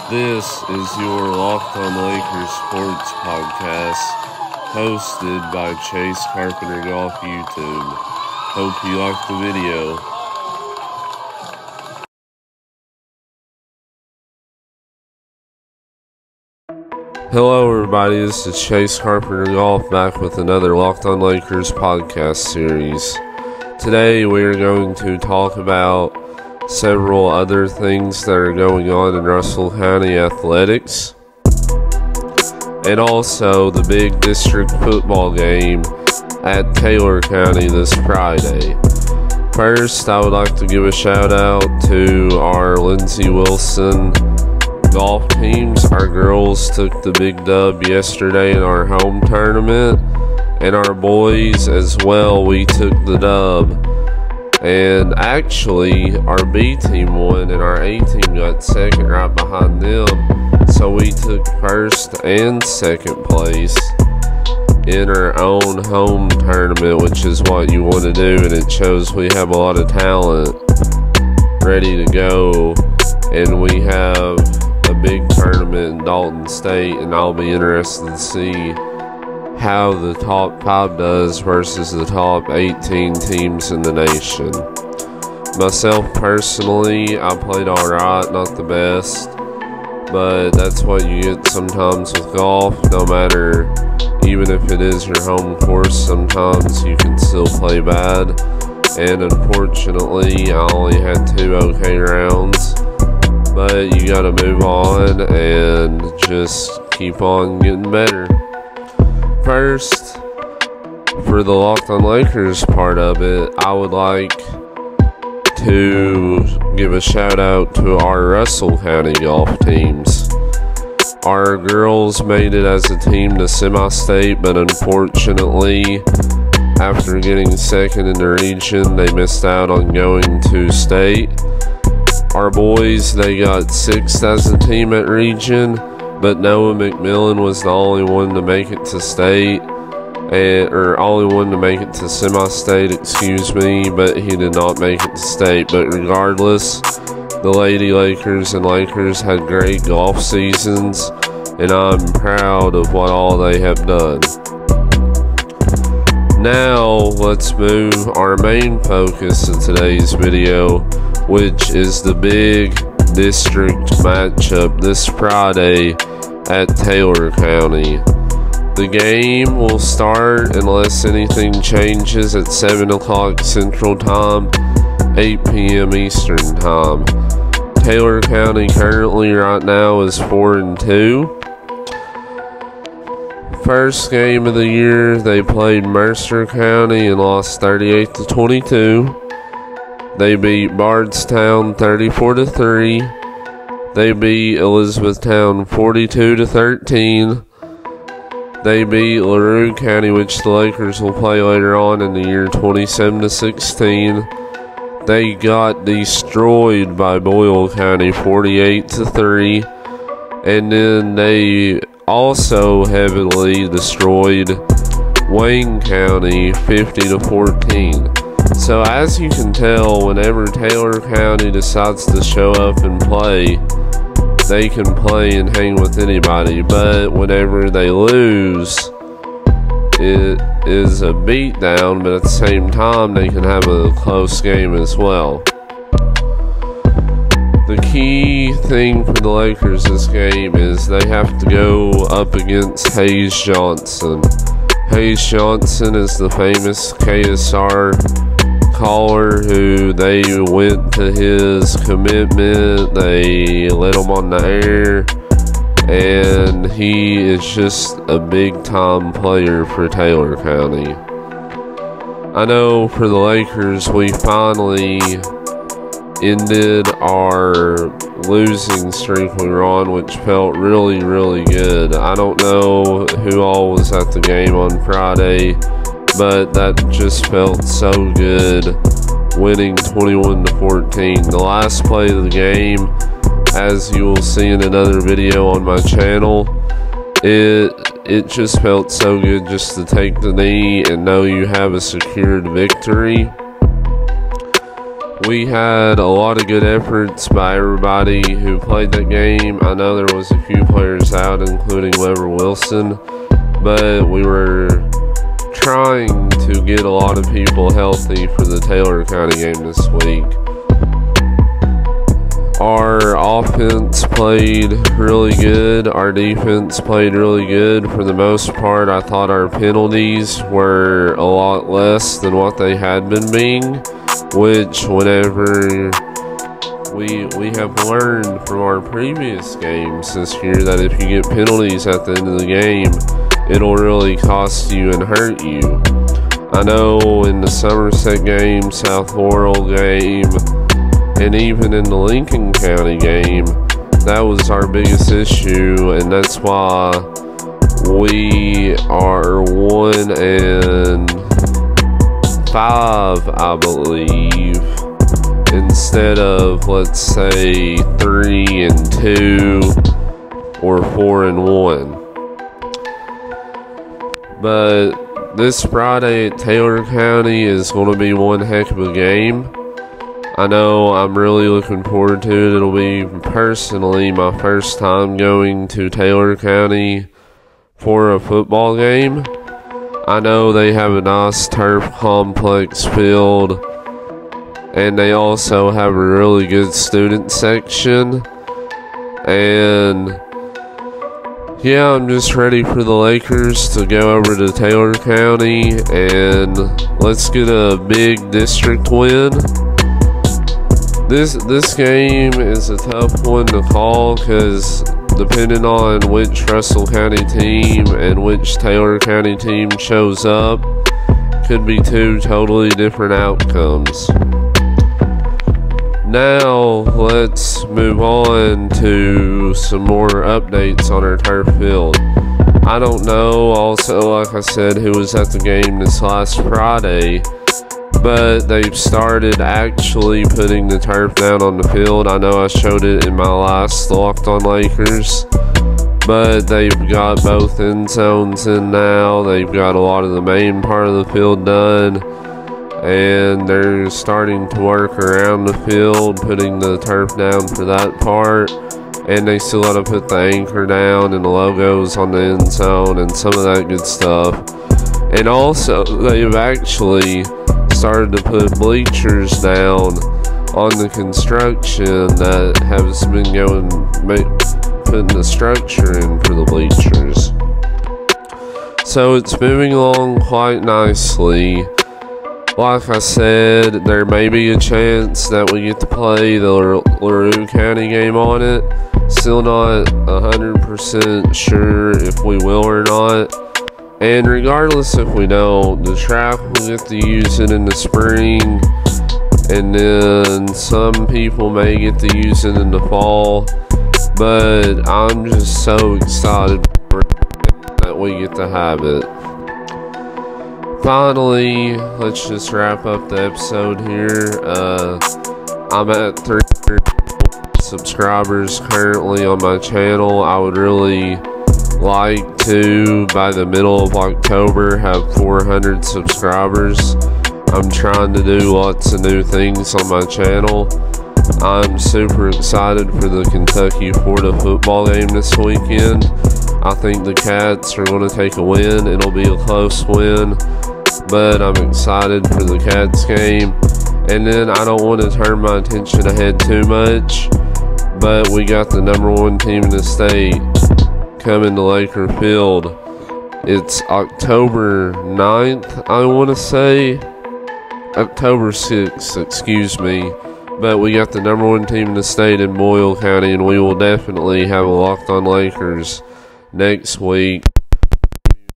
This is your Locked on Lakers Sports Podcast, hosted by Chase Carpenter Golf YouTube. Hope you like the video. Hello everybody, this is Chase Carpenter Golf back with another Locked on Lakers podcast series. Today we are going to talk about several other things that are going on in Russell County athletics, and also the big district football game at Taylor County this Friday. First, I would like to give a shout out to our Lindsey Wilson golf teams. Our girls took the big dub yesterday in our home tournament, and our boys as well, we took the dub. And actually, our B team won and our A team got second right behind them. So we took first and second place in our own home tournament, which is what you want to do. And it shows we have a lot of talent ready to go. And we have a big tournament in Dalton State, and I'll be interested to see how the top 5 does versus the top 18 teams in the nation. Myself personally, I played alright, not the best, but that's what you get sometimes with golf. No matter, even if it is your home course, sometimes you can still play bad. And unfortunately, I only had 2 okay rounds, but you gotta move on and just keep on getting better. First, for the Locked on Lakers part of it, I would like to give a shout out to our Russell County golf teams. Our girls made it as a team to semi-state, but unfortunately, after getting second in the region, they missed out on going to state. Our boys, they got 6th as a team at region, but Noah McMillan was the only one to make it to state, or only one to make it to semi-state, but he did not make it to state. But regardless, the Lady Lakers and Lakers had great golf seasons, and I'm proud of what all they have done. Now, let's move our main focus in today's video, which is the big district matchup this Friday at Taylor County. The game will start, unless anything changes, at 7 o'clock Central Time, 8 p.m. Eastern Time. Taylor County currently right now is 4-2. First game of the year, they played Mercer County and lost 38-22. They beat Bardstown 34-3. They beat Elizabethtown 42-13. They beat LaRue County, which the Lakers will play later on in the year, 27-16. They got destroyed by Boyle County 48-3. And then they also heavily destroyed Wayne County 50-14. So as you can tell, whenever Taylor County decides to show up and play, they can play and hang with anybody. But whenever they lose, it is a beatdown, but at the same time, they can have a close game as well. The key thing for the Lakers this game is they have to go up against Hayes Johnson. Hayes Johnson is the famous KSR caller who they went to his commitment, they let him on the air, and he is just a big time player for Taylor County. I know for the Lakers, we finally ended our losing streak we were on, which felt really, really good. I don't know who all was at the game on Friday, but that just felt so good, winning 21-14. The last play of the game, as you will see in another video on my channel, it just felt so good just to take the knee and know you have a secured victory. We had a lot of good efforts by everybody who played that game. I know there was a few players out, including Weber Wilson, but we were trying to get a lot of people healthy for the Taylor County game this week. Our offense played really good. Our defense played really good. For the most part, I thought our penalties were a lot less than what they had been being, which whenever we have learned from our previous games this year that if you get penalties at the end of the game, it'll really cost you and hurt you. I know in the Somerset game, South Laurel game, and even in the Lincoln County game, that was our biggest issue, and that's why we are 1-5, I believe, instead of, let's say, 3-2 or 4-1. But this Friday at Taylor County is going to be one heck of a game. I know I'm really looking forward to it. It'll be personally my first time going to Taylor County for a football game. I know they have a nice turf complex field, and they also have a really good student section. And yeah, I'm just ready for the Lakers to go over to Taylor County and let's get a big district win. This game is a tough one to call because depending on which Russell County team and which Taylor County team shows up, could be two totally different outcomes. Now let's move on to some more updates on our turf field. I don't know, also like I said, who was at the game this last Friday, but they've started actually putting the turf down on the field. I know I showed it in my last Locked On Lakers, but they've got both end zones in now. They've got a lot of the main part of the field done, and they're starting to work around the field, putting the turf down for that part. And they still got to put the anchor down and the logos on the end zone and some of that good stuff. And also, they've actually started to put bleachers down on the construction that has been putting the structure in for the bleachers. So it's moving along quite nicely. Like I said, there may be a chance that we get to play the LaRue County game on it. Still not 100% sure if we will or not. And regardless if we don't, the track will get to use it in the spring, and then some people may get to use it in the fall. But I'm just so excited that we get to have it. Finally, let's just wrap up the episode here. I'm at 300 subscribers currently on my channel. I would really like to, by the middle of October, have 400 subscribers. I'm trying to do lots of new things on my channel. I'm super excited for the Kentucky-Florida football game this weekend. I think the Cats are going to take a win. It'll be a close win, but I'm excited for the Cats game. And then I don't want to turn my attention ahead too much, but we got the #1 team in the state coming to Laker Field. It's October 9th, I want to say. October 6th, excuse me. But we got the #1 team in the state in Boyle County, and we will definitely have a Locked On Lakers next week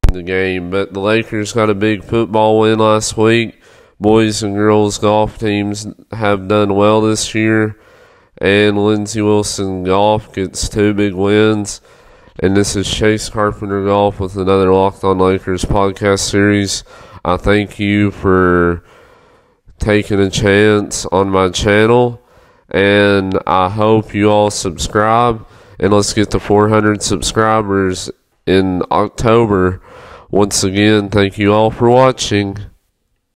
in the game. But the Lakers got a big football win last week. Boys and girls golf teams have done well this year, and Lindsey Wilson Golf gets 2 big wins. And this is Chase Carpenter Golf with another Locked On Lakers podcast series. I thank you for taking a chance on my channel, and I hope you all subscribe, and let's get to 400 subscribers in October. Once again, thank you all for watching.